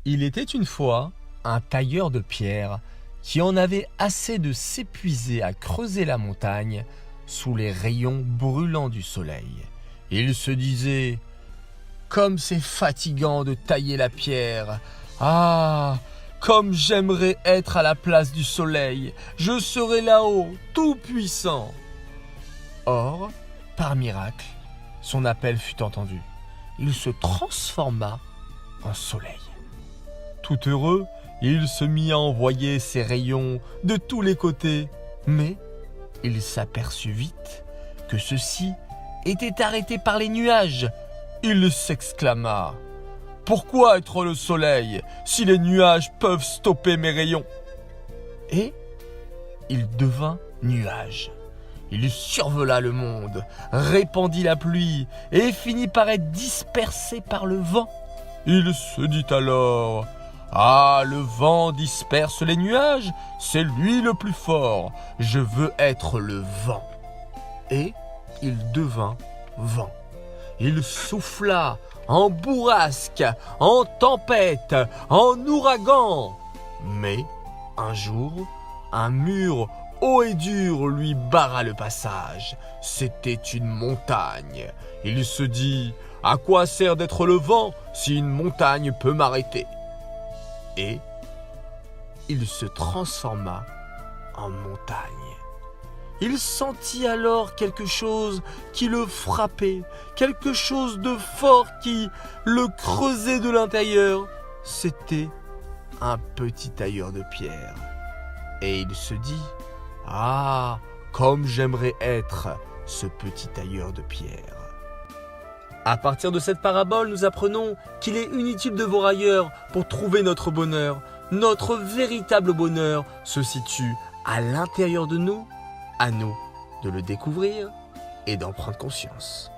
Il était une fois un tailleur de pierre qui en avait assez de s'épuiser à creuser la montagne sous les rayons brûlants du soleil. Il se disait « Comme c'est fatigant de tailler la pierre. Ah, comme j'aimerais être à la place du soleil. Je serais là-haut, tout puissant. » Or, par miracle, son appel fut entendu. Il se transforma en soleil. Tout heureux, il se mit à envoyer ses rayons de tous les côtés. Mais il s'aperçut vite que ceux-ci étaient arrêtés par les nuages. Il s'exclama « Pourquoi être le soleil si les nuages peuvent stopper mes rayons ?» Et il devint nuage. Il survola le monde, répandit la pluie et finit par être dispersé par le vent. Il se dit alors « Ah, le vent disperse les nuages, c'est lui le plus fort. Je veux être le vent. » Et il devint vent. Il souffla en bourrasque, en tempête, en ouragan. Mais un jour, un mur haut et dur lui barra le passage. C'était une montagne. Il se dit « À quoi sert d'être le vent si une montagne peut m'arrêter ?» Et il se transforma en montagne. Il sentit alors quelque chose qui le frappait, quelque chose de fort qui le creusait de l'intérieur. C'était un petit tailleur de pierre. Et il se dit « Ah, comme j'aimerais être ce petit tailleur de pierre. » À partir de cette parabole, nous apprenons qu'il est inutile de voir ailleurs pour trouver notre bonheur. Notre véritable bonheur se situe à l'intérieur de nous. À nous de le découvrir et d'en prendre conscience.